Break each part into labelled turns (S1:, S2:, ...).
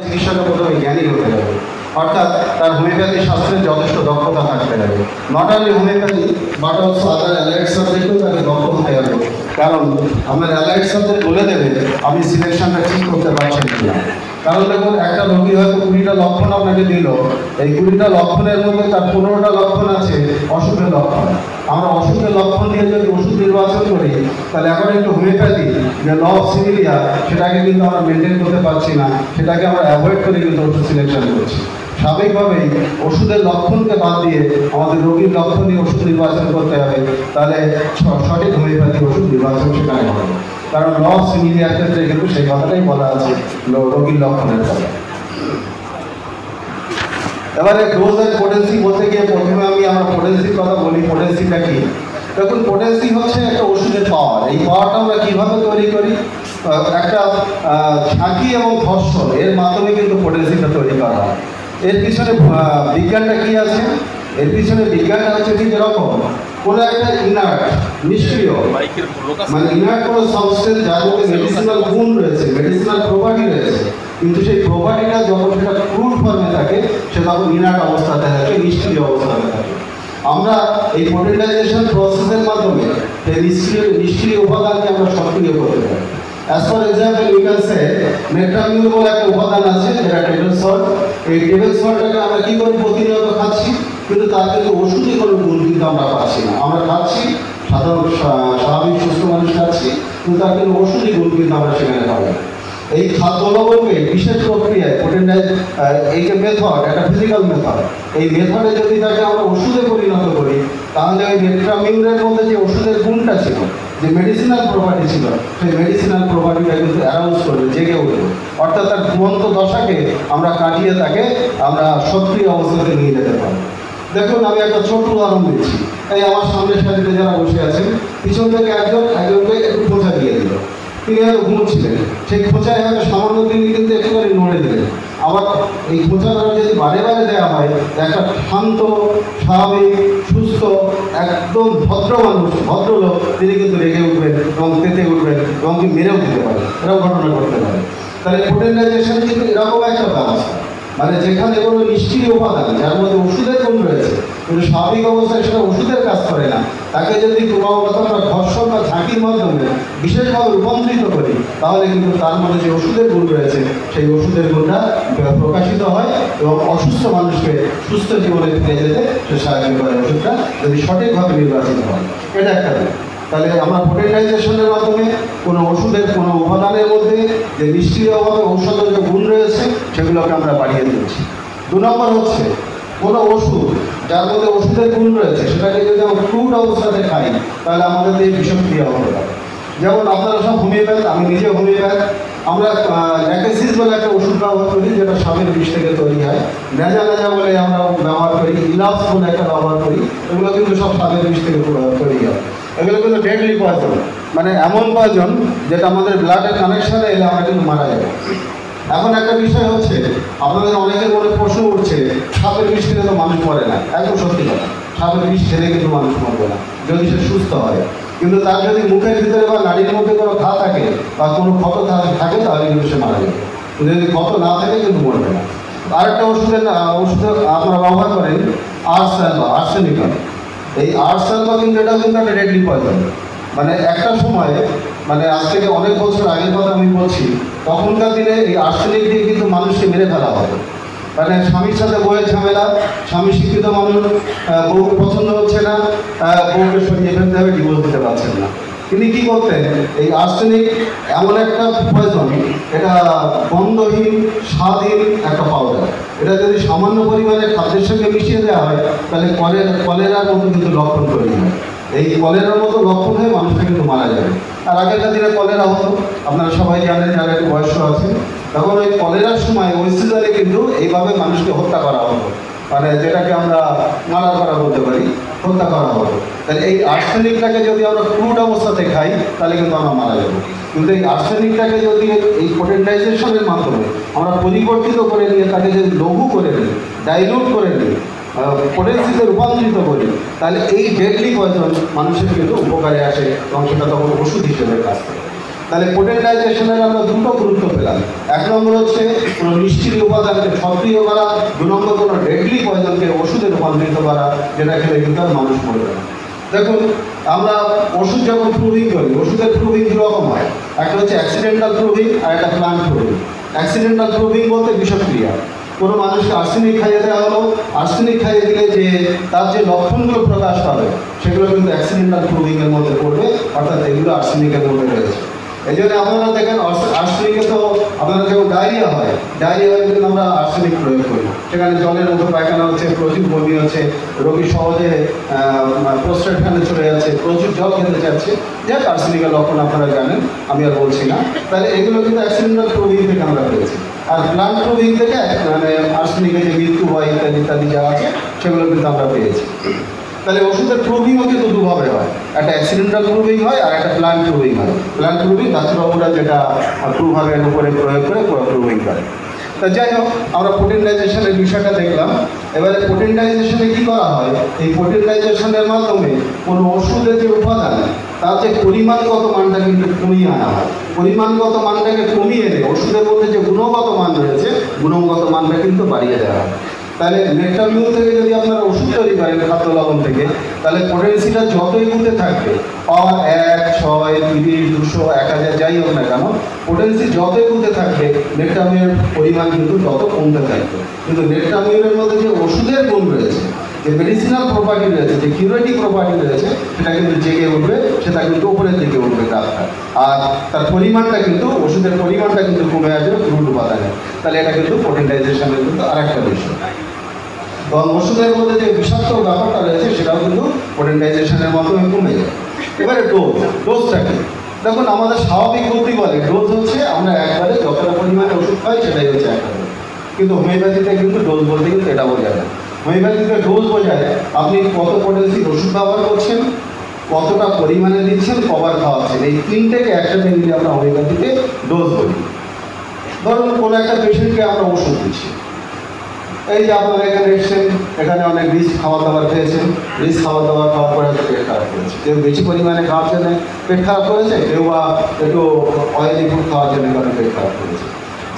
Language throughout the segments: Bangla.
S1: চিকিৎসকের প্রথমে জ্ঞানী হতে হবে, অর্থাৎ তার হোমিওপ্যাথি শাস্ত্রের যথেষ্ট দক্ষতা থাকতে হবে। Not only homeopathy but also other allied সাবজেক্টেও তাকে দক্ষ হতে হবে, কারণ আপনার অ্যালাইড সাবজেক্ট বলে দেবে আপনি সিলেকশনটা ঠিক করতে পারছেন কিনা। কারণ দেখুন, একটা রোগী হয়তো 20টা লক্ষণ আপনাকে দিল, এই 20টা লক্ষণের মধ্যে তার 15টা লক্ষণ আছে অসুখের লক্ষণ। আমরা অসুখের লক্ষণ দিয়ে যদি ওষুধ নির্বাচন করি, তাহলে এখন একটু হোমিওপ্যাথি যে ল অফ সিমিলিয়া সেটাকে কিন্তু আমরা মেনটেন করতে পারছি না, সেটাকে আমরা অ্যাভয়েড করে কিন্তু ওষুধ সিলেকশন করছি। স্বাভাবিকভাবেই ওষুধের লক্ষণকে বাদ দিয়ে আমাদের রোগীর লক্ষণ নিয়ে ওষুধ নির্বাচন করতে হবে, তাহলে সঠিক হোমিওপ্যাথি ওষুধ নির্বাচন সেখানে হবে। কারণ ল অফ সিমিলিয়ার ক্ষেত্রে কিন্তু সেই কথাটাই বলা আছে রোগীর লক্ষণের কথা। এবারে ডোজ অ্যান্ড পোটেন্সি বলতে গিয়ে প্রথমে আমরা পোটেন্সির কথা বলি। পোটেন্সিটা কি? দেখুন, পোটেন্সি হচ্ছে একটা ওষুধের পাওয়ার। এই পাওয়ারটা আমরা কীভাবে তৈরি করি? একটা ঝাঁকি এবং ঘর্ষণ এর মাধ্যমে কিন্তু পোটেন্সিটা তৈরি করা হয়। এর পিছনে বিজ্ঞানটা কী আছে? এর পিছনে বিজ্ঞানটা হচ্ছে ঠিক এরকম, কোনো একটা ইনার্ট নিষ্ক্রিয় মানে ইনার্ট কোনো সাবস্টেন্স যার মধ্যে মেডিসিনাল গুণ রয়েছে, মেডিসিনাল প্রপার্টি রয়েছে, কিন্তু সেই প্রপার্টিটা যখন সেটা ক্রুড ফর্মে থাকে সে তখন ইনার্ট অবস্থাতে থাকে, নিষ্ক্রিয় অবস্থাতে থাকে। আমরা এই পোটেন্টাইজেশন প্রসেসের মাধ্যমে সেই নিষ্ক্রিয় উপাদানকে আমরা সক্রিয় করতে পারি। As for example you can say মেট্রামিউল বলে একটা উপাদান আছে যেটা টেবল সল্ট। এই টেবল সল্টটাকে আমরা কী করি? প্রতিনিয়ত খাচ্ছি, কিন্তু তার কিন্তু ওষুধে কোনো গুণ কিন্তু আমরা পাচ্ছি না। আমরা খাচ্ছি, সাধারণ স্বাভাবিক সুস্থ মানুষ খাচ্ছি, কিন্তু তার কিন্তু ওষুধি গুণ কিন্তু আমরা সেখানে পাবো। এই খাদ্য লবণকে বিশেষ প্রক্রিয়ায় পোটেন্টাইজ, এই যে মেথড, একটা ফিজিক্যাল মেথড, এই মেথডে যদি তাকে আমরা ওষুধে পরিণত করি, তাহলে ওই মেট্রামিউলের মধ্যে যে ওষুধের গুণটা ছিল, যে মেডিসিনাল প্রপার্টি ছিল, সেই মেডিসিনাল প্রপার্টিটা কিন্তু অ্যারাউজ করবে, জেগে উঠবে। অর্থাৎ তার ঘুমন্ত দশাকে আমরা কাটিয়ে তাকে আমরা সক্রিয় অবস্থাতে নিয়ে যেতে পারবো। দেখুন, আমি একটা ছোট উদাহরণ দিচ্ছি। এই আমার সামনের সারিতে যারা বসে আছেন, পিছন থেকে একজনকে একটু খোঁচা দিয়ে দিল, তিনি হয়তো ঘুমোচ্ছিলেন, সেই খোঁচায় হয়তো সামান্য তিনি কিন্তু একটুখানি নড়ে দিলেন। আবার এই খোঁচাটা যদি বারে বারে দেওয়া হয়, একটা শান্ত, স্বাভাবিক, সুস্থ, একদম ভদ্র মানুষ, ভদ্রলোক, তিনি কিন্তু রেগে উঠবেন এবং তেতে উঠবেন এবং মেরেও দিতে পারে, এরকম ঘটনা ঘটতে পারে। তাহলে পোটেন্টাইজেশন কিন্তু এরকম একটা ব্যবস্থা, মানে যেখানে কোনো নিষ্ক্রিয় উপাদান যার মধ্যে ওষুধের গুণ রয়েছে, কিন্তু স্বাভাবিক অবস্থায় সেটা ওষুধের কাজ করে না, তাকে যদি ক্রমাগত আমরা ঘর্ষণ বা ঝাঁকির মাধ্যমে বিশেষভাবে রূপান্তরিত করি, তাহলে কিন্তু তার মধ্যে যে ওষুধের গুণ রয়েছে সেই ওষুধের গুণটা প্রকাশিত হয় এবং অসুস্থ মানুষকে সুস্থ জীবনে ফিরে যেতে সে সাহায্য করে, ওষুধটা যদি সঠিকভাবে নির্বাচিত হয়। এটা একটা দিক। তাহলে আমরা পোটেন্টাইজেশনের মাধ্যমে কোনো ওষুধের কোনো উপাদানের মধ্যে যে নিষ্ক্রিয়ভাবে ঔষধের যে গুণ রয়েছে সেগুলোকে আমরা বাড়িয়ে দিচ্ছি। 2 নম্বর হচ্ছে, কোনো ওষুধ যার মধ্যে ওষুধের গুণ রয়েছে সেটাকে যদি আমরা ক্রুড অবস্থাতে খাই, তাহলে আমাদের এই বিষক্রিয়া হতে পারে। যেমন আপনারা সব হোমিওপ্যাথ, আমি নিজে হোমিওপ্যাথ। আমরা ল্যাকেসিস বলে একটা ওষুধ ব্যবহার করি, যেটা সাপের বিষ থেকে তৈরি হয়। নেজা বলে আমরা ব্যবহার করি, ইলাপস বলে একটা ব্যবহার করি, এগুলো কিন্তু সব সাপের বিষ থেকে তৈরি হয়। এগুলো কিন্তু ডেডলি পয়জন, মানে এমন পয়জন যেটা আমাদের ব্লাডের কানেকশানে এলে আমরা কিন্তু মারা যাবে। এখন একটা বিষয় হচ্ছে, আপনাদের অনেকের মনে প্রশ্ন উঠছে, সাপের বিষ খেলে তো মানুষ মরে না। একদম সত্যি কথা, সাপের বিষ খেলে কিন্তু মানুষ মরবে না যদি সে সুস্থ হয়। কিন্তু তার যদি মুখের ভিতরে বা নাড়ির মধ্যে কোনো ঘা থাকে বা কোনো ক্ষত থাকে, তাহলে কিন্তু সে মারা যাবে। যদি ক্ষত না থাকে কিন্তু মরবে না। আরেকটা ওষুধ আপনারা ব্যবহার করেন আর্সেনিক। এই আর্সেনিক কিন্তু এটাও কিন্তু একটা ডেডলি পয়জন। মানে একটা সময়, মানে আজ থেকে অনেক বছর আগের কথা আমি বলছি, তখনকার দিনে এই আর্সেনিক দিয়ে কিন্তু মানুষকে মেরে ফেলা হতো। মানে স্বামীর সাথে বউয়ের ঝামেলা, স্বামী শিক্ষিত মানুষ, বউকে পছন্দ হচ্ছে না, বউকে সরিয়ে ফেলতে হবে, ডিভোর্স দিতে পারছেন না। তিনি কী করতেন? এই আর্সেনিক এমন একটা পয়জন, এটা গন্ধহীন, স্বাদহীন একটা পাউডার। এটা যদি সামান্য পরিমাণে খাদ্যের সঙ্গে মিশিয়ে দেওয়া হয়, তাহলে কলেরার মতো কিন্তু লক্ষণ তৈরি হয়। এই কলেরার মতো লক্ষণ হয়ে মানুষটা কিন্তু মারা যাবে। আর আগেকার দিনে কলেরা হতো, আপনারা সবাই জানেন যারা একটু বয়স্ক আছেন, তখন ওই কলেরার সময় ওই সিজনে কিন্তু এইভাবে মানুষকে হত্যা করা হতো, মানে যেটাকে আমরা মারা করা বলতে পারি, হত্যা করা হতো। তাহলে এই আর্সেনিকটাকে যদি আমরা ক্রুড অবস্থাতে খাই, তাহলে কিন্তু আমরা মারা যাবো। কিন্তু এই আর্সেনিকটাকে যদি এই পোটেন্টাইজেশনের মাধ্যমে আমরা পরিবর্তিত করে নিয়ে তাকে যদি লঘু করে নিই, ডাইলুট করে নিই, পোটেন্সিতে রূপান্তরিত করি, তাহলে এই ডেডলি পয়জন মানুষের কিন্তু উপকারে আসে এবং সেটা তখন ওষুধ হিসেবে কাজ করে। তাহলে পোটেন্টাইজেশনের আমরা দুটো গুরুত্ব পেলাম। এক নম্বর হচ্ছে কোনো নিষ্ক্রিয় উপাদানকে সক্রিয় করা, 2 নম্বর কোনো ডেডলি পয়জনকে ওষুধে রূপান্তরিত করা, যেটা খেলে কিন্তু আর মানুষ মরবে না। দেখুন, আমরা ওষুধ যখন প্রুভিং করি, ওষুধের প্রুভিং দু রকম হয়। একটা হচ্ছে অ্যাক্সিডেন্টাল প্রুভিং আর একটা প্ল্যান্ট প্রুভিং। অ্যাক্সিডেন্টাল প্রুভিং বলতে বিষক্রিয়া। কোনো মানুষকে আর্সেনিক খাইয়ে দেওয়া হলো, আর্সেনিক খাইয়ে দিলে যে তার যে লক্ষণগুলো প্রকাশ পাবে সেগুলো কিন্তু অ্যাক্সিডেন্টাল প্রুভিংয়ের মধ্যে পড়বে, অর্থাৎ এগুলো আর্সেনিকের মধ্যে রয়েছে। এই জন্য আপনারা দেখেন আর্সেনিকে তো আপনারা যখন ডায়রিয়া হয় কিন্তু আমরা আর্সেনিক প্রয়োগ করি, সেখানে জলের মতো পায়খানা হচ্ছে, প্রচুর বমি হচ্ছে, রোগী সহজে প্রস্টেটখানে চলে যাচ্ছে, প্রচুর জল খেতে চাচ্ছে, যে আর্সেনিকের লক্ষণ আপনারা জানেন, আমি আর বলছি না। তাহলে এগুলো কিন্তু অ্যাক্সিডেন্টাল প্রুভিং থেকে আমরা পেয়েছি। আর প্ল্যান্ট প্রুভিং থেকে মানে আর্সেনিকের যে মৃত্যু হয় ইত্যাদি ইত্যাদি যা আছে সেগুলো কিন্তু আমরা পেয়েছি। তাহলে ওষুধের প্রুভিংও কিন্তু দুভাবে হয়, একটা অ্যাক্সিডেন্টাল প্রুভিং হয় আর একটা প্ল্যান্ট প্রুভিং হয়। প্ল্যান্ট প্রুভিং ডাক্তারবাবুরা যেটা প্রুভাবের উপরে প্রয়োগ করে প্রুভিং করে। তা যাই হোক, আমরা পোটেন্টাইজেশনের বিষয়টা দেখলাম। এবারে পোটেন্টাইজেশনে কী করা হয়, এই পোটেন্টাইজেশনের মাধ্যমে কোনো ওষুধের যে উপাদান তার যে পরিমাণগত মানটা কিন্তু কমিয়ে আনা হয়। পরিমাণগত মানটাকে কমিয়ে এনে ওষুধের মধ্যে যে গুণগত মান রয়েছে, গুণগত মানটা কিন্তু বাড়িয়ে দেওয়া হয়। তাহলে মেট্রামিউল থেকে যদি আপনারা ওষুধ তৈরি করেন খাদ্য লবণ থেকে, তাহলে পোটেন্সিটা যতই গুতে থাকবে, পাওয়ার 1, 6, 30, 200, 1000 যাই হোক না কেন, পোটেন্সি যতই গুতে থাকবে মেট্রামিউলের পরিমাণ কিন্তু তত কমতে থাকবে। কিন্তু মেট্রামিউলের মধ্যে যে ওষুধের গুণ রয়েছে, যে মেডিসিনাল প্রপার্টি রয়েছে, যে কিউরেটিভ প্রপার্টি রয়েছে, সেটা কিন্তু জেগে উঠবে, সেটা কিন্তু উপরের দিকে উঠবে গ্রাফটা। আর তার পরিমাণটা কিন্তু, ওষুধের পরিমাণটা কিন্তু কমে আসবে ক্রুড উপাদানে। তাহলে এটা কিন্তু পোটেন্টাইজেশনের কিন্তু আরেকটা বিষয়। এবং ওষুধের মধ্যে যে বিষাক্ত ব্যাপারটা রয়েছে সেটাও কিন্তু পোটেন্টাইজেশনের মাধ্যমে কমে যায়। এবারে ডোজটা কি? দেখুন, আমাদের স্বাভাবিক বুদ্ধি বলে ডোজ হচ্ছে আমরা একবারে যতটা পরিমাণে ওষুধ খাই সেটাই হচ্ছে একটা ডোজ। কিন্তু হোমিওপ্যাথিতে কিন্তু ডোজ বলতে কিন্তু এটা বোঝায় না। হোমিওপ্যাথিতে ডোজ বোঝায় আপনি কত পোটেন্সির ওষুধ ব্যবহার করছেন, কতটা পরিমাণে দিচ্ছেন, কবার খাওয়াচ্ছেন, এই তিনটেকে একসাথে মিলে আমরা হোমিওপ্যাথিতে ডোজ বলি। ধরুন, কোনো একটা পেশেন্টকে আমরা ওষুধ দিচ্ছি, এই যে আপনারা এখানে এসছেন, এখানে অনেক রিচ খাবার দাবার খেয়েছেন, রিচ খাবার দাবার খাওয়ার পরে হয়তো পেট খারাপ করেছে, কেউ বেশি পরিমাণে খাওয়ার জন্য পেট খারাপ করেছে, কেউ বা একটু অয়েলি ফুড খাওয়ার জন্য কারণে পেট খারাপ করেছে।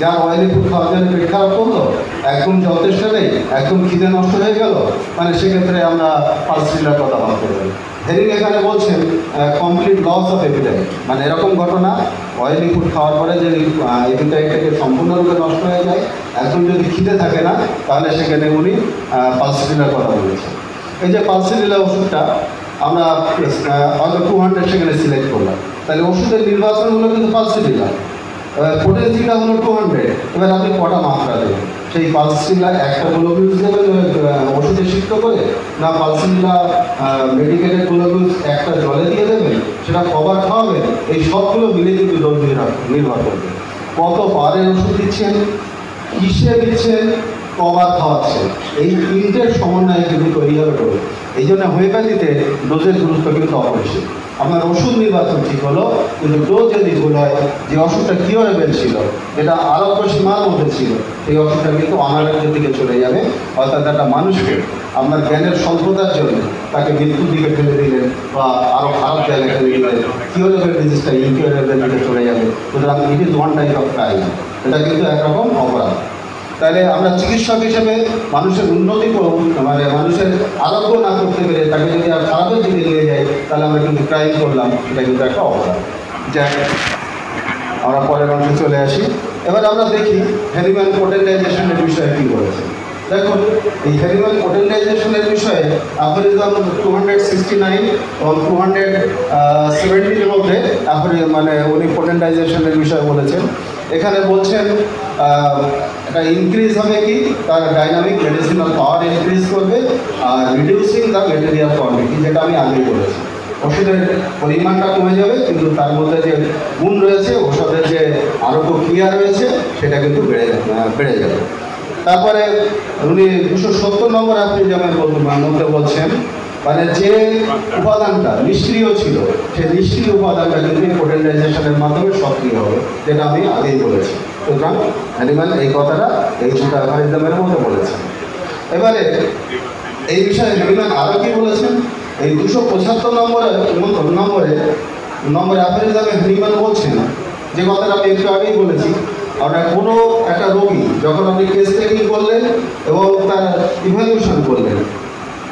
S1: যার অয়েলি ফুড খাওয়ার জন্য পেট খারাপ করলো, একদম যথেষ্ট নেই, একদম খিদে নষ্ট হয়ে গেল, মানে সেক্ষেত্রে আমরা পালসিলার কথা ভাবতে পারি। হেরিং এখানে বলছেন কমপ্লিট লস অফ এপিটাইট, মানে এরকম ঘটনা অয়েলি ফুড খাওয়ার পরে যে এপিটাইটটাকে সম্পূর্ণরূপে নষ্ট হয়ে যায়, একদম যদি খিদে থাকে না, তাহলে সেখানে উনি পালসিলার কথা বলেছেন। এই যে পালসিলা ওষুধটা আমরা হয়তো 200 সেখানে সিলেক্ট করলাম, তাহলে ওষুধের নির্বাচন হলো কিন্তু পালসিলা, পোটেন্সিটা হলো 200। এবার আপনি কটা মাত্রা দেবেন, সেই পালসিলা একটা গ্লোবিউলস দেবেন ওষুধে সিক্ত করে, না পালসিলা মেডিকেটেড গ্লোবিউলস একটা জলে দিয়ে দেবেন, সেটা কবার খাওয়াবেন, এই সবগুলো মিলে কিন্তু ডোজ নির্ভর করবে। কত বারের ওষুধ দিচ্ছেন, কিসে দিচ্ছেন, কবার খাওয়াচ্ছেন, এই তিনটের সমন্বয়ে কিন্তু তৈরি হবে ডোজ। এই জন্য হোমিওপ্যাথিতে ডোজের গুরুত্ব কিন্তু অপরিসীম। আপনার ওষুধ নির্বাচন ঠিক হলো, কিন্তু ডোজ যদি ভুল হয়, যে ওষুধটা কিউরেবল ছিল, যেটা আরোগ্য সীমার মধ্যে ছিল, সেই ওষুধটা কিন্তু অনারোগ্যের দিকে চলে যাবে। অর্থাৎ একটা মানুষকে আপনার জ্ঞানের স্বল্পতার জন্য তাকে মৃত্যুর দিকে ফেলে দিলেন বা আরও খারাপ জায়গায় ফেলে দিলেন, কিউরেবল ডিজিজটা ইনকিউরেবল দিকে চলে যাবে। সুতরাং it is one type of crime, এটা কিন্তু একরকম অপরাধ। তাহলে আমরা চিকিৎসক হিসেবে মানুষের উন্নতি মানে মানুষের আরোগ্য না করতে পেরে তাকে যদি আর খারাপের দিকে নিয়ে যাই, তাহলে আমরা কিন্তু ক্রাইম করলাম, এটা কিন্তু একটা অপরাধ। যাই আমরা পরের অংশে চলে আসি। এবার আমরা দেখি হেরিম্যান পোটেন্টাইজেশনের বিষয়ে কী বলেছে। দেখুন, এই হেরিম্যান পোটেন্টাইজেশনের বিষয়ে অ্যাফোরিজম 269 এবং 270-এর মধ্যে মানে উনি পোটেন্টাইজেশনের বিষয়ে বলেছেন। এখানে বলছেন এটা ইনক্রিজ হবে কি, তার ডাইনামিক মেডিসিনাল পাওয়ার ইনক্রিজ করবে, আর রিডিউসিং দ্য ম্যাটেরিয়াল কোয়ান্টিটি, যেটা আমি আগেই বলেছি। ওষুধের পরিমাণটা কমে যাবে, কিন্তু তার মধ্যে যে গুণ রয়েছে, ওষুধের যে আরোগ্য ক্রিয়া রয়েছে, সেটা কিন্তু বেড়ে যাবে। তারপরে উনি 270 নম্বর অ্যাফোরিজমের মধ্যে বলছেন, মানে যে উপাদানটা নিষ্ক্রিয় ছিল, সেই নিষ্ক্রিয় উপাদানটা কিন্তু পোটেন্টাইজেশনের মাধ্যমে সক্রিয় হবে, যেটা আমি আগেই বলেছি। সুতরাং অ্যানিম্যাল এই কথাটা এই দুটো অ্যাফোরিজমের মধ্যে বলেছেন। এবারে এই বিষয়ে অ্যানিম্যাল আরও কি বলেছেন, এই 275 নম্বরে অ্যাফোরিজমে অ্যানিম্যাল বলছেন যে কথাটা আমি একটু আগেই বলেছি, আপনার কোনো একটা রোগী যখন আপনি কেস টেকিং করলেন এবং তার ইভ্যালুয়েশন করলেন,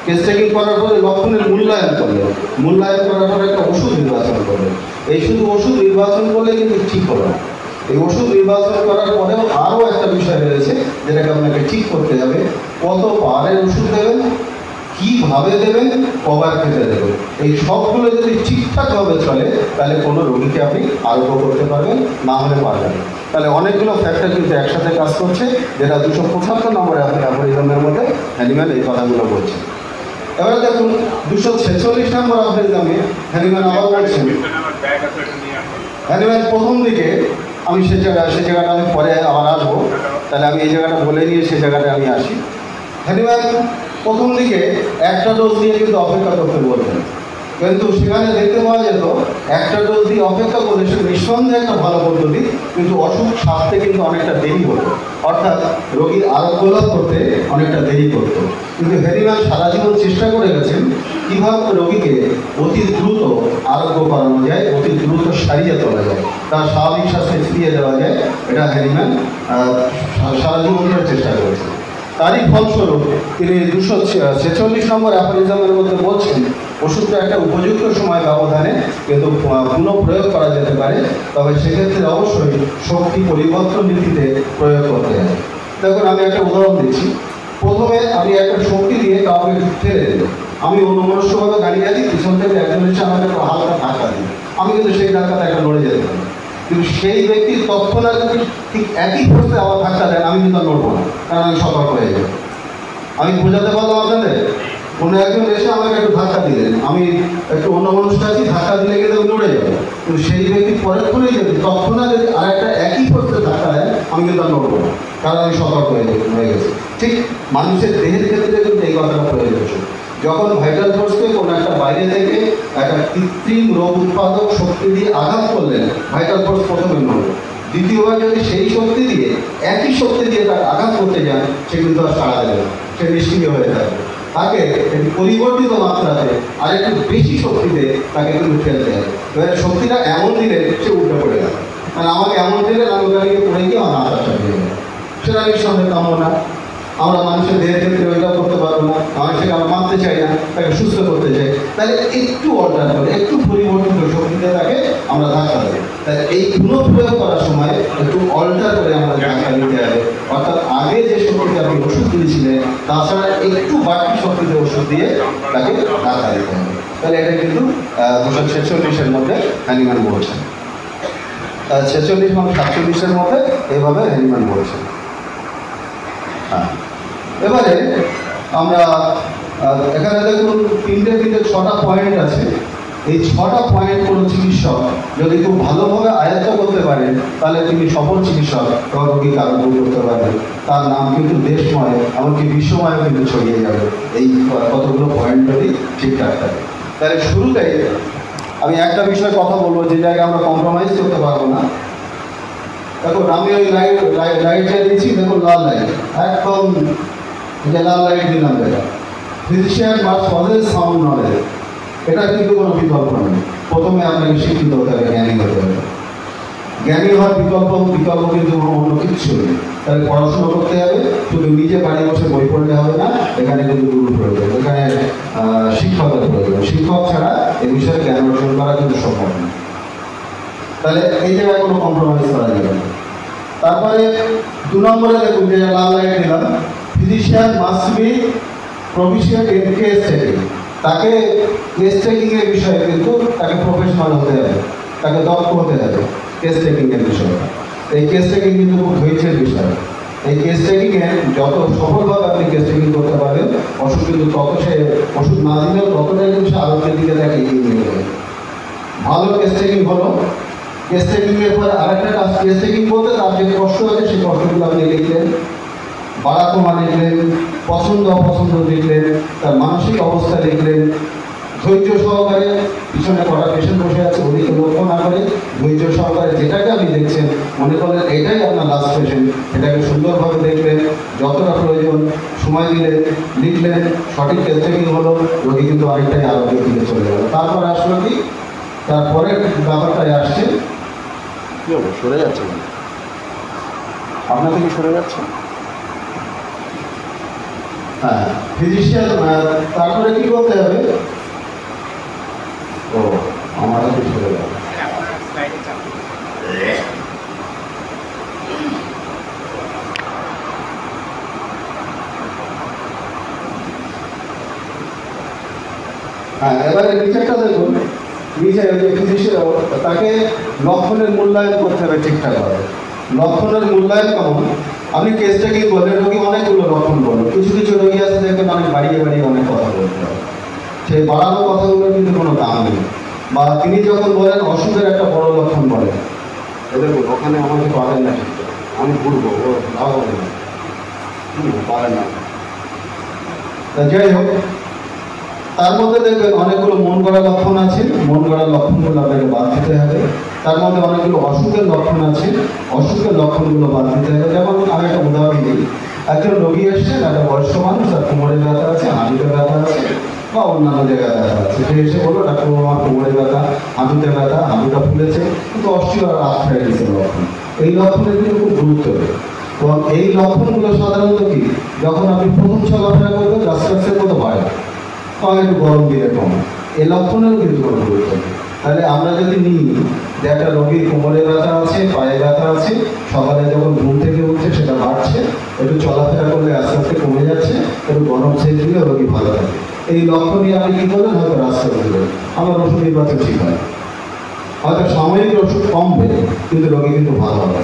S1: কেস টেকিং করার পরে লক্ষণের মূল্যায়ন করলেন, মূল্যায়ন করার পরে একটা ওষুধ নির্বাচন করলেন। এই শুধু ওষুধ নির্বাচন করলে কিন্তু ঠিক হবে না। এই ওষুধ নির্বাচন করার পরেও আরও একটা বিষয় রয়েছে যেটাকে আপনাকে ঠিক করতে হবে। কত পাওয়ারের ওষুধ দেবেন, কীভাবে দেবেন, কবার খেতে দেবেন, এই সবগুলো যদি ঠিকঠাকভাবে চলে তাহলে কোনো রোগীকে আপনি আরোগ্য করতে পারবেন, না হলে পারবেন। তাহলে অনেকগুলো ফ্যাক্টর কিন্তু একসাথে কাজ করছে, যেটা 275 নম্বরে আপনি অ্যাফোরিজমের মধ্যে হ্যানিম্যান এই কথাগুলো বলছে। এবারে দেখুন 246 নম্বর অ্যাফোরিজমে হ্যানিম্যান আবার বলছেন, হ্যানিম্যান প্রথম দিকে আমি সে জায়গাটা আমি পরে আবার আসবো, তাহলে আমি এই জায়গাটা বলে নিয়ে সেই জায়গাটা আমি আসি। হ্যানিম্যান প্রথম দিকে একটা ডোজ দিয়ে কিন্তু অপেক্ষা করতে বলতেন, কিন্তু সেখানে দেখতে পাওয়া যেত একটা ডোজ দিয়ে অপেক্ষা করলে সে নিঃসন্দেহে একটা ভালো পদ্ধতি, কিন্তু অসুখ সারতে কিন্তু অনেকটা দেরি হতো, অর্থাৎ রোগীর আরোগ্য লাভ করতে অনেকটা দেরি করতো। কিন্তু হ্যানিম্যান সারা জীবন চেষ্টা করে গেছেন কীভাবে রোগীকে অতি দ্রুত আরোগ্য করানো যায়, অতি দ্রুত সারিয়ে তোলা যায়, তার স্বাভাবিক স্বাস্থ্যে ফিরিয়ে দেওয়া যায়। এটা হ্যানিম্যান সারা জীবন ধরে চেষ্টা করেছেন। তারই ফলস্বরূপ তিনি 246 নম্বর অ্যাফোরিজমের মধ্যে বলছেন ওষুধটা একটা উপযুক্ত সময় ব্যবধানে কিন্তু পুনঃপ্রয়োগ করা যেতে পারে, তবে সেক্ষেত্রে অবশ্যই শক্তি পরিবর্তন নীতিতে প্রয়োগ করতে হবে। দেখুন আমি একটা উদাহরণ দিচ্ছি। প্রথমে আমি একটা শক্তি দিয়ে কাউকে ঠেলে দেব, আমি অন্যমনস্কভাবে গাড়ি আছি, পিছন থেকে একজন এসে আমাকে একটু হালকা ধাক্কা দিই, আমি কিন্তু সেই ধাক্কাটা একটা লড়ে যেতে পারি। কিন্তু সেই ব্যক্তির তৎক্ষণাৎ যদি ঠিক একই ফোর্সে আবার ধাক্কা দেন, আমি কিন্তু নড়বো না, কারণ আমি সতর্ক হয়ে যাব। আমি বোঝাতে পারলাম আপনাদের? কোনো একজন এসে আমাকে একটু ধাক্কা দিলেন, আমি একটু অন্য মানুষটা আছি, ধাক্কা দিলে কিন্তু আমি নড়ে যাবো, কিন্তু সেই ব্যক্তি পরেক্ষণেই যদি তৎক্ষণাৎ যদি আরেকটা একই ফোর্সে ধাক্কা দেন, আমি কিন্তু আর নড়বো না, কারণ আমি সতর্ক হয়ে গেছি। ঠিক মানুষের দেহের ক্ষেত্রে কিন্তু এই কথাটা প্রয়োজন। যখন ভাইটাল ফোর্সকে কোনো একটা বাইরে থেকে একটা কৃত্রিম রোগ উৎপাদক শক্তি দিয়ে আঘাত করলেন, ভাইটাল ফোর্স প্রথমে নড়বে। দ্বিতীয়বার যদি সেই শক্তি দিয়ে একই শক্তি দিয়ে তার আঘাত করতে যান, সে কিন্তু আর সাড়া দেবে না, সে নিষ্ক্রিয় হয়ে থাকবে। তাকে একটি পরিবর্তিত মাত্রাতে আর একটু বেশি শক্তিতে তাকে কিন্তু ফেলতে হবে। এবার শক্তিটা এমন দিলে সে উল্টে পড়ে গেল, মানে আমাকে এমন দিলে আমি ওটাকে পড়ে গিয়ে আমার আঘাত চাপিয়ে গেল, সেটা নিঃসন্দেহে কাম্য না। আমরা মানুষের দেহের ক্ষেত্রে ওইটা করতে পারবো না, মানুষকে আমরা মানতে চাই না, তাকে সুস্থ করতে চাই, তাহলে একটু অল্টার করে একটু পরিবর্তিত শক্তিতে তাকে আমরা ধাক্কা দেবো। তাহলে এই পুনঃপ্রয়োগ করার সময় একটু অল্টার করে আমরা ধাক্কা দিতে হবে, অর্থাৎ আগে যে শক্তিতে আপনি ওষুধ দিয়েছিলেন তাছাড়া একটু বাড়তি শক্তিতে ওষুধ দিয়ে তাকে ধাক্কা দিতে হবে। তাহলে এটা কিন্তু 246-এর মধ্যে হ্যানিম্যান বলছেন, 46 এবং 47-এর মধ্যে এইভাবে হ্যানিম্যান বলছেন। হ্যাঁ, এবারে আমরা এখানে দেখুন তিনটে 6টা পয়েন্ট আছে। এই 6টা পয়েন্ট কোনো চিকিৎসক যদি খুব ভালোভাবে আয়ত্ত করতে পারেন, তাহলে তিনি সফল চিকিৎসক এবং রোগীকে আরোগ্য করতে পারবেন। তার নাম কিন্তু দেশময় এমনকি বিশ্বময় কিন্তু ছড়িয়ে যাবে এই কতগুলো পয়েন্ট যদি ঠিকঠাক থাকে। তাহলে শুরুতেই আমি একটা বিষয়ে কথা বলবো যে জায়গায় আমরা কম্প্রোমাইজ করতে পারবো না। দেখুন আমি ওই লাইটটা দিয়েছি, দেখুন লাল লাইট, একদম যে লাল লাইট দিলাম, যেটা physician must possess sound knowledge, এটা কিন্তু কোনো বিকল্প নেই। প্রথমে আপনাকে শিক্ষিত হতে হবে, জ্ঞানী হতে হবে। জ্ঞানী হওয়ার বিকল্প কিন্তু অন্য কিচ্ছু নেই। তাহলে পড়াশোনা করতে হবে, শুধু নিজে বাড়ি বসে বই পড়লে হবে না, এখানে কিন্তু গুরু প্রয়োজন, এখানে শিক্ষকের প্রয়োজন। শিক্ষক ছাড়া এই বিষয়ে জ্ঞান অর্জন করা কিন্তু সম্ভব না। তাহলে এই জায়গায় কোনো কম্প্রোমাইজ করা যাবে না। তারপরে 2 নম্বরে দেখুন যে লাল লাইট দিলাম, physician must be proficient in case taking. তাকে কেস টেকিংয়ের বিষয়ে কিন্তু তাকে প্রফেশনাল হতে হবে, তাকে দক্ষ হতে হবে কেস টেকিংয়ের বিষয়ে। এই কেস টেকিং কিন্তু খুব ধৈর্যের বিষয়। এই কেস টেকিংয়ে যত সফলভাবে আপনি কেস টেকিং করতে পারবেন, ওষুধ কিন্তু তত সে ওষুধ না দিলেও ততটাই কিন্তু সে আরোগ্যের দিকে তাকে এগিয়ে নিয়ে যাবে। ভালো কেস টেকিং হলো, কেস টেকিংয়ের পরে আরেকটা কাজ, কেস টেকিং বলতে তার যে কষ্ট আছে সেই কষ্টগুলো আপনি লিখলেন, বাড়া কমা লিখলেন, পছন্দ অপছন্দ লিখলেন, তার মানসিক অবস্থা লিখলেন, ধৈর্য সহকারে পিছনে কটা পেশেন্ট বসে আছে ওদিকে লক্ষ্য না করে ধৈর্য সহকারে যেটাকে আপনি দেখছেন মনে করলেন এটাই আপনার লাস্ট পেশেন্ট, এটাকে সুন্দরভাবে দেখলেন, যতটা প্রয়োজন সময় দিলেন, লিখলেন, সঠিক কেস টেকিং হলো, রোগী কিন্তু অনেকটাই আরোগ্যের দিকে চলে গেল। তারপর আসলো কি, তারপরে ব্যাপারটাই আসছে কী হবে, সরে যাচ্ছে কেন? আপনার থেকে সরে যাচ্ছে। হ্যাঁ, ফিজিশিয়ান। তারপরে কি করতে হবে? ও আমার হাতে সরে যাবে। হ্যাঁ, এবারে নিচেরটা দেখুন। নিচে ফিজিশিয়ান তাকে লক্ষণের মূল্যায়ন করতে হবে ঠিকঠাকভাবে। লক্ষণের মূল্যায়ন কেমন? আপনি কেসটা কি বললেন, রোগী অনেকগুলো লক্ষণ বলল। কিছু কিছু রোগী আছে দেখবেন অনেক বাড়িয়ে বাড়িয়ে অনেক কথা বলতে হবে। সেই বাড়ানো কথাগুলোর কিন্তু কোনো দাম নেই। বা তিনি যখন বলেন অসুখের একটা বড় লক্ষণ বলেন, দেখুন ওখানে আমাকে পারেন না, ঠিক আমি ঘুরবো, ও লাভ হবে না, পারেন না। তা যাই হোক, তার মধ্যে দেখবেন অনেকগুলো মন গড়া লক্ষণ আছে। মন গড়া লক্ষণগুলো আপনাকে বাদ দিতে হবে। তার মধ্যে অনেকগুলো অসুখের লক্ষণ আছে, অসুখের লক্ষণগুলো বাদ দিতে হবে। যেমন আমি একটা উদাহরণ দিই। একজন রোগী এসছেন, একটা বয়স্ক মানুষ, তার কোমরে ব্যথা আছে, হাঁটুতে ব্যথা আছে, বা অন্যান্য জায়গায় ব্যথা আছে। সে এসে বললো, ডাক্তার আমার কোমরে ব্যথা, হাঁটুতে ব্যথা, হাঁটুটা ফুলেছে, কিন্তু অস্টিওআর্থ্রাইটিসের লক্ষণ। এই লক্ষণের কিন্তু খুব গুরুত্ব দেবে। এবং এই লক্ষণগুলো সাধারণত কি, যখন আপনি প্রথম চলাফেরা করবেন আস্তে আস্তে মতো বাড়ে, তখন একটু গরম দিলে কমে। এই লক্ষণেরও কিন্তু কোনো গুরুত্ব নেই। তাহলে আমরা যদি নিই যে একটা রোগীর কোমরে ব্যথা আছে, পায়ে ব্যথা আছে, সকালে যখন ঘুম থেকে উঠছে সেটা বাড়ছে, একটু চলাফেরা করলে আস্তে আস্তে কমে যাচ্ছে, একটু গরম সেচ দিলে রোগী ভালো থাকে। এই লক্ষণ নিয়ে আপনি কী করবেন? হয়তো রাস্তা বুঝবেন, আমার ওষুধ নির্বাচন ঠিক হয়, হয়তো সাময়িক ওষুধ কমবে, কিন্তু রোগী কিন্তু ভালো হবে।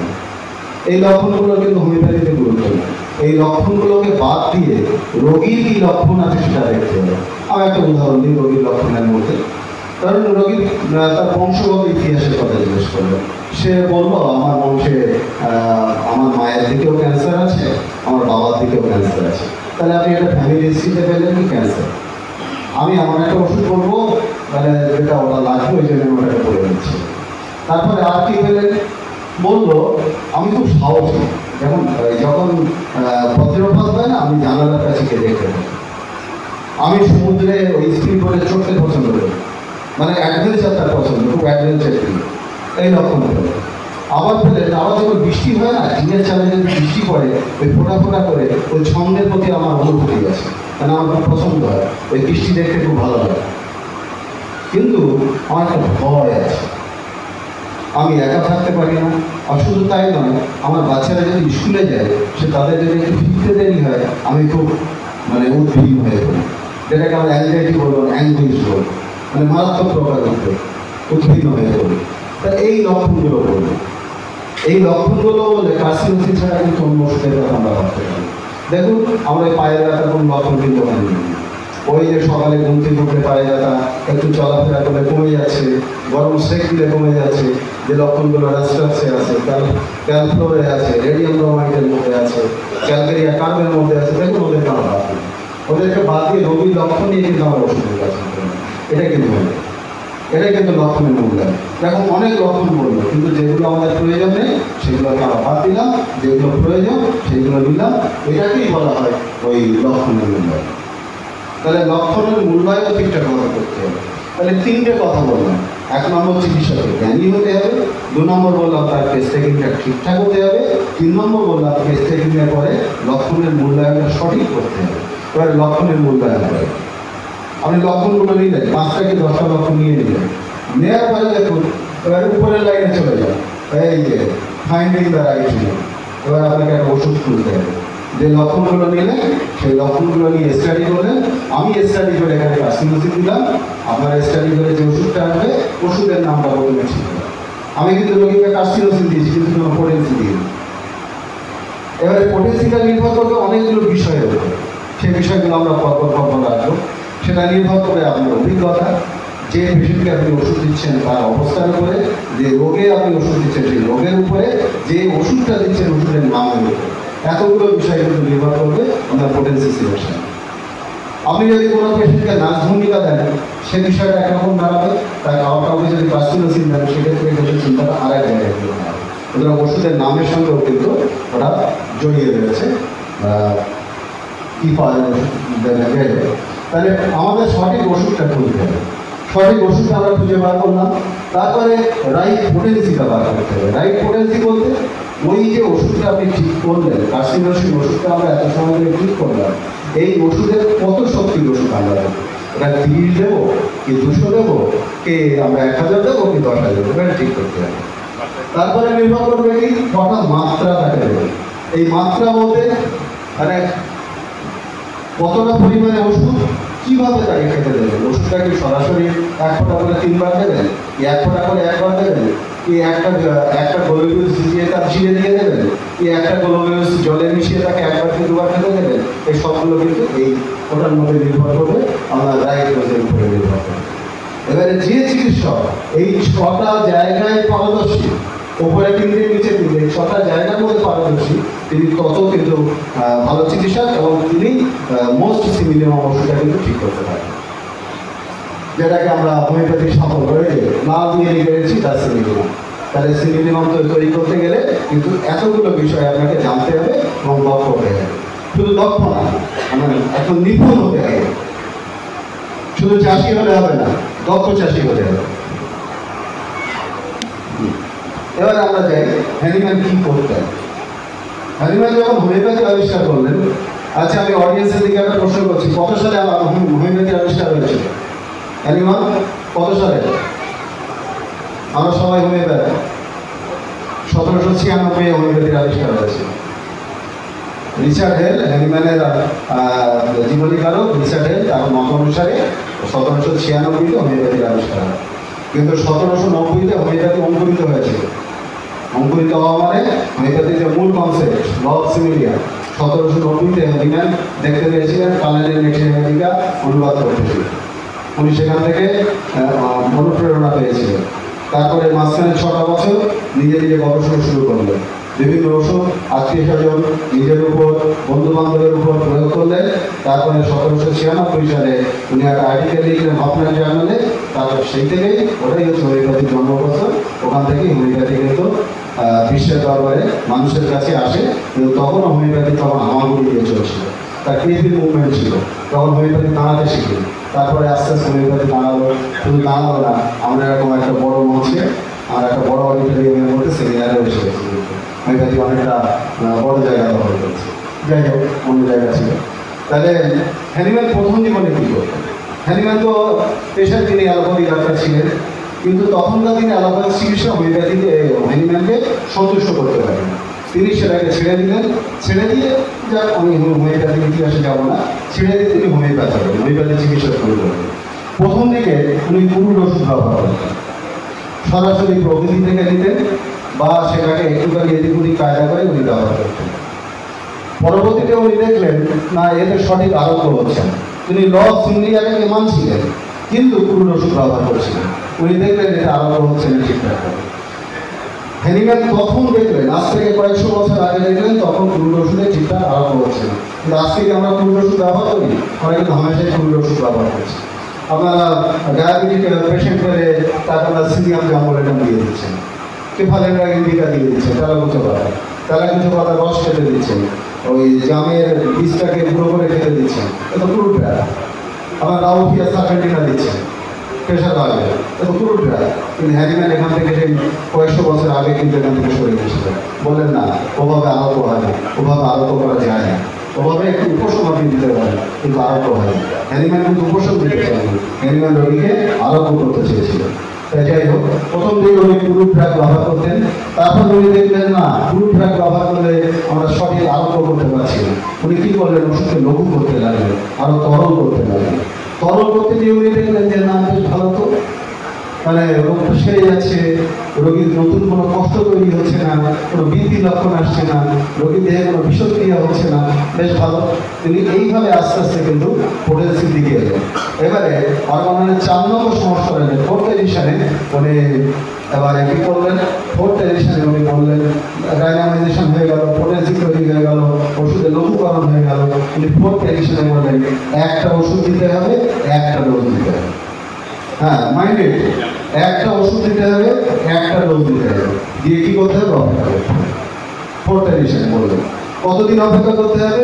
S1: এই লক্ষণগুলো কিন্তু হোমিওপ্যাথিতে গুরুত্ব নেই। এই লক্ষণগুলোকে বাদ দিয়ে রোগীর কী লক্ষণ আছে সেটা দেখতে হবে। আমি একটা উদাহরণ দিই রোগীর লক্ষণের মধ্যে। কারণ রোগীর তার বংশগত ইতিহাসের কথা জিজ্ঞেস করলো। সে বললো, আমার বংশে আমার মায়ের দিকেও ক্যান্সার আছে, আমার বাবার দিকেও ক্যান্সার আছে। তাহলে আপনি একটা ফ্যামিলি হিস্ট্রিতে পেলেন কি ক্যান্সার। আমি এমন একটা ওষুধ বলবো, তাহলে যেটা ওটা লাগবে, ওই জন্য আমি ওটাকে বলে দিচ্ছি। তারপরে আর কি পেলেন? বললো, আমি খুব সাহসী, যেমন যখন বজ্রপাত হয় না, আমি জানালার কাছে গিয়ে দেখতে পাই। আমি সমুদ্রে ওই স্পিড বোটে চড়তে পছন্দ করি, মানে অ্যাডভেঞ্চারটা পছন্দ, খুব অ্যাডভেঞ্চার করি। এই লক্ষণ পেল। আবার পেলেন, আবার যখন বৃষ্টি হয় না, টিনের চালে যদি বৃষ্টি পড়ে, ওই ফোটা ফোটা করে ওই ছন্দের প্রতি আমার অনুভূতি আছে, মানে আমার খুব পছন্দ হয়, ওই বৃষ্টি দেখতে খুব ভালো লাগে। কিন্তু আমার একটা ভয় আছে, আমি একা থাকতে পারি না। আর শুধু তাই নয়, আমার বাচ্চারা যদি স্কুলে যায়, সে তাদের যদি একটু ফিরতে দেরি হয়, আমি খুব মানে উদ্বিগ্ন হয়ে পড়ি, যেটাকে আমরা অ্যাংজাইটি বলবো, অ্যাংগুইশ বলবো, মানে মারাত্মক প্রকার উদ্বিগ্ন হয়ে পড়ি। তা এই লক্ষণগুলো বলবো। এই লক্ষণগুলো বলে কার্সিনোসিস ছাড়া কিন্তু অন্য ওষুধের কথা আমরা ভাবতে পারি। দেখুন, আমরা এই পায়ের ব্যথার কোনো লক্ষণ কিন্তু ওখানে নেই। ওই যে সকালে ঘুম থেকে উঠে পায়ে ব্যথা, একটু চলাফেরা করলে কমে যাচ্ছে, গরম সেক দিলে কমে যাচ্ছে, যে লক্ষণগুলো রাস্টার্সে আছে, ক্যালফ্লোরে আছে, রেডিয়াম ব্রোমাইডের মধ্যে আছে, ক্যালকেরিয়া কার্বের মধ্যে আছে, দেখুন ওদেরকে আমরা বাদ দিই। ওদেরকে বাদ দিয়ে রোগীর লক্ষণ নিয়ে কিন্তু আমরা ওষুধ নির্বাচন করি। এটা কিন্তু হয়, এটাই কিন্তু লক্ষণের মূল্যায়ন। দেখুন অনেক লক্ষণ বললো, কিন্তু যেগুলো আমাদের প্রয়োজন নেই সেগুলোকে আমরা বাদ দিলাম, যেগুলো প্রয়োজন সেগুলো নিলাম। এটাকেই বলা হয় ওই লক্ষণের মূল্যায়ন। তাহলে লক্ষণের মূল্যায়ন ঠিকঠাক মতো করতে হবে। তাহলে তিনটে কথা বললাম। 1 নম্বর, চিকিৎসকের জ্ঞানী হতে হবে। 2 নম্বর বললাম, তার কেস টেকিংটা ঠিকঠাক হতে হবে। 3 নম্বর বললাম, কেস টেকিংয়ের পরে লক্ষণের মূল্যায়নটা সঠিক করতে হবে। এবার লক্ষণের মূল্যায়ন করে আপনি লক্ষণগুলো নিলেন, 5টা কি 10টা লক্ষণ নিয়ে নিলেন। নেওয়ার পরে দেখুন, এবার উপরের লাইনে চলে যান, এই যে ফাইন্ডিং দ্য রাইট নিয়ম। এবার আপনাকে একটা ওষুধ খুঁজতে হবে। যে লক্ষণগুলো নিলেন সেই লক্ষণগুলো নিয়ে স্টাডি করলেন। আমি স্টাডি করে এখানে কার্সিনোসিস দিলাম, আপনারা স্টাডি করে যে ওষুধটা আসবে ওষুধের নামটা বলে ঠিক। আমি কিন্তু রোগীকে কার্সিনোসিস দিয়েছি, কিন্তু কোনো পোটেন্সি দিই। এবারে পোটেন্সিটা নির্ভর করবে অনেকগুলো বিষয়ের উপর। সেই বিষয়গুলো আমরা পরপর রাখবো। সেটা নির্ভর করে আপনার অভিজ্ঞতা, যে পেশেন্টকে আপনি ওষুধ দিচ্ছেন তার অবস্থার উপরে, যে রোগে আপনি ওষুধ দিচ্ছেন সেই রোগের উপরে, যে ওষুধটা দিচ্ছেন ওষুধের নামের উপরে। এতগুলো বিষয় কিন্তু নির্ভর করবে আপনার পোটেন্সি সিলেকশন। আপনি যদি কোনো পেশেন্টকে নাচ ভূমিকা দেন, সে বিষয়টা একরকম দাঁড়াবে। তাই কাউকে যদি কার্সিনোসিস দেন, সেক্ষেত্রে কিন্তু চিন্তাটা আর এক জায়গায় হবে। সুতরাং ওষুধের নামের সঙ্গেও কিন্তু ওটা জড়িয়ে রয়েছে। কী পাওয়া যাবে? তাহলে আমাদের সঠিক ওষুধটা খুঁজতে হবে। সঠিক ওষুধটা আমরা খুঁজে বার করলাম। তারপরে রাইট পোটেন্সিটা বার করতে হবে। রাইট পোটেন্সি বলতে ওই যে ওষুধটা আপনি ঠিক করলেন, কার্সিনোসিন ওষুধটা আমরা এত সময় ধরে ঠিক করলাম, এই ওষুধের কত শক্তির ওষুধ আমরা দেবো? এটা 30 দেবো কি 200 দেবো কি আমরা 1000 দেবো কি 10,000 দেবো? এটা ঠিক করতে হবে। তারপরে নির্ভর করবে কি কটা মাত্রা তাকে দেবে। এই মাত্রা বলতে মানে কতটা পরিমাণে ওষুধ, কিভাবে তাকে খেতে দেবেন। ওষুধটা কি সরাসরি 1 ফোঁটা করে 3 বার দেবেন, কি 1 ফোঁটা করে 1 বার দেবেন, কি একটা গ্লুকোজ দিয়ে তার চিড়ে দিয়ে দেবেন, কি একটা গ্লুকোজ জলে মিশিয়ে তাকে 1 বার থেকে 2 বার খেতে দেবেন। এই সবগুলো কিন্তু এই ওটার মধ্যে নির্ভর করবে, আমরা রাইট ডোজের উপরে নির্ভর করবে। এবারে যে চিকিৎসক এই 6টা জায়গায় পারদর্শী, উপরে 3টে নিচে 3টে, 6টা জায়গার মধ্যে পারদর্শী, তিনি তত কিন্তু ভালো চিকিৎসক এবং তিনি মোস্ট সিমিলিয়াম ওষুধটা কিন্তু ঠিক করতে পারেন, যেটাকে আমরা হোমিওপ্যাথি সফল করে না দিয়ে লিখেছি তার সিমিলিয়াম। তাহলে সিমিলিয়াম তৈরি করতে গেলে কিন্তু এতগুলো বিষয় আপনাকে জানতে হবে এবং দক্ষ হতে হবে। শুধু দক্ষ না, মানে এখন নিপুণ হতে হবে। শুধু চাষি হলে হবে না, দক্ষ চাষি হতে হবে। এবার আমরা যাই হ্যানিম্যান কি করতেন। হ্যানিম্যান যখন হোমিওপ্যাথি আবিষ্কার করলেন, আচ্ছা আমি অডিয়েন্সের দিকে একটা প্রশ্ন করছি, কত সালে হোমিওপ্যাথি আবিষ্কার হয়েছিল? হ্যানিম্যান কত সালে? আমরা সবাই হোমিওপ্যাথি 1796 হোমিওপ্যাথির আবিষ্কার হয়েছে। রিচার্ড হেল, হ্যানিম্যানের জীবনীকারক রিচার্ড হেল, তার মত অনুসারে 1796 হোমিওপ্যাথির আবিষ্কার হয়। কিন্তু 1790 হোমিওপ্যাথি অঙ্কুরিত হয়েছিল। অঙ্কুরিত হওয়া মানে হোমিওপ্যাথির যে মূল কনসেপ্ট ল অফ সিমিলিয়াম 1790 হ্যানিম্যান দেখতে পেয়েছিলেন, কানাডিয়ান নেটিভ আমেরিকা অনুবাদ করতেছিল। উনি সেখান থেকে অনুপ্রেরণা পেয়েছিলেন। তারপরে মাঝখানে 6টা বছর নিজে নিজে গবেষণা শুরু করলেন। বিভিন্ন ওষুধ আত্মীয় স্বজন, নিজের উপর, বন্ধু বান্ধবের উপর প্রয়োগ করলেন। তারপরে 1796 সালে উনি একটা আর্টিকেল লিখলেন হফম্যান জার্নালে। তারপর সেই থেকেই ওটাই হচ্ছে হোমিওপ্যাথির জন্মবছর। ওখান থেকেই হোমিওপ্যাথি কিন্তু বিশ্বের দরবারে মানুষের কাছে আসে। কিন্তু তখনও হোমিওপ্যাথি তখন হামাগুড়ি দিয়ে চলছিল, তার ক্রিয়েটিভ মুভমেন্ট ছিল। তখন হোমিওপ্যাথি দাঁড়াতে শিখি, তারপরে আস্তে আস্তে হোমিওপ্যাথি দাঁড়ালো। শুধু দাঁড়ালো না, আমরা এরকম একটা বড় মঞ্চে আর একটা বড় অডিটোরিয়ামের মধ্যে সেমিনারে বসে গেছি। হোমিওপ্যাথি অনেকটা বড় জায়গা দখল করছে। যাই হোক, অন্য জায়গা ছিল। তাহলে হ্যানিম্যান প্রথম জীবনে কী করতেন? হ্যানিম্যান তো পেশার তিনি অ্যালোপ্যাথি ডাক্তার ছিলেন, কিন্তু তখনকার দিনে অ্যালোপ্যাথি চিকিৎসা হোমিওপ্যাথিকে হ্যানিম্যানকে সন্তুষ্ট করতে পারেন। তিনি সেটাকে ছেড়ে দিলেন। ছেড়ে দিয়ে যাক, আমি হোমিওপ্যাথির ইতিহাসে যাব না, ছেড়ে দিয়ে তিনি হোমিওপ্যাথি চিকিৎসা শুরু করলেন। প্রথম দিকে উনি পুরুষ ওষুধ ব্যবহার করতেন, সরাসরি প্রকৃতি থেকে নিতেন বা সেটাকে একটুখানি এদিক ওদিক কায়দা করে উনি ব্যবহার করতেন। পরবর্তীতে উনি দেখলেন না, এতে সঠিক আরোগ্য হচ্ছে না। তিনি ল অফ সিমিলিয়ারিটিকে মানছিলেন, কিন্তু পুরুষ ওষুধ ব্যবহার করছিলেন। উনি দেখলেন এটা আরোগ্য হচ্ছে না ঠিকঠাক। হ্যানিম্যান তখন দেখলেন, আজ থেকে কয়েকশো বছর আগে দেখলেন, তখন পুরুষ ওষুধে ঠিকঠাক আরোগ্য হচ্ছে না। কিন্তু আজকে কি আমরা পুরুষ ওষুধ ব্যবহার করি? আমরা কিন্তু হামেশাই পুরুষ ওষুধ ব্যবহার করছি। আপনারা ডায়াবেটিক পেশেন্ট করে তাকে আমরা সিনিয়াম জাম্বলেটাম দিয়ে দিচ্ছেন, কেফালেন্ড্রা ইন্ডিকা দিয়ে দিচ্ছেন, তারা কিছু পাতা রস খেতে দিচ্ছেন, ওই জামের বীজটাকে গুঁড়ো করে খেতে দিচ্ছেন, এটা পুরো ড্রাই। আবার রাউফিয়া সার্ভেন্টিনা দিচ্ছেন প্রেশার লাগবে, এটা পুরো ড্রাই। কিন্তু হ্যানিম্যান এখান থেকে সেই কয়েকশো বছর আগে কিন্তু এখান থেকে সরে গেছিলেন। বললেন না, ওভাবে আরোগ্য হয় না, ওভাবে আরোগ্য করা যায় না, ওভাবে একটু উপশম আপনি দিতে পারেন, কিন্তু আরোগ্য হয় না। হ্যানিম্যান কিন্তু উপশম দিতে চান, হ্যানিম্যান রোগীকে আরোগ্য করতে চেয়েছিলেন। যাই হোক, প্রথম দিকে উনি পুরুষ ড্রাগ ব্যবহার করতেন। তারপর উনি দেখলেন না, পুরুষ ড্রাগ ব্যবহার করলে আমরা সঠিক আরোগ্য করতে পারছি না। উনি কী করলেন? ওষুধকে লঘু করতে লাগলেন, আরও তরল করতে লাগলেন। তরল করতে গিয়ে উনি দেখলেন যে না, বেশ ভালো তো, মানে রোগটা সেরে যাচ্ছে, রোগীর নতুন কোনো কষ্ট তৈরি হচ্ছে না, কোনো বৃদ্ধি লক্ষণ আসছে না, রোগীর দেহে কোনো বিষক্রিয়া হচ্ছে না, বেশ ভালো। তিনি এইভাবে আস্তে আস্তে কিন্তু পোটেন্সির দিকে এলেন। এবারে অর্গানের 4 নম্বর সংস্করণে 4th এডিশনে উনি এবারে কী করলেন? 4th এডিশনে উনি বললেন ডাইনামাইজেশন হয়ে গেল, পোটেন্সি তৈরি হয়ে গেল, ওষুধের লঘুকরণ হয়ে গেল। উনি 4th এডিশনে বললেন একটা ওষুধ দিতে হবে, একটা ডোজ দিতে হবে। হ্যাঁ, মাইন্ডেড, একটা ওষুধ দিতে হবে, একটা ডোজ দিতে হবে, দিয়ে কী করতে হবে? অপেক্ষা করতে হবে। 4th এডিশনে বললেন কতদিন অপেক্ষা করতে হবে?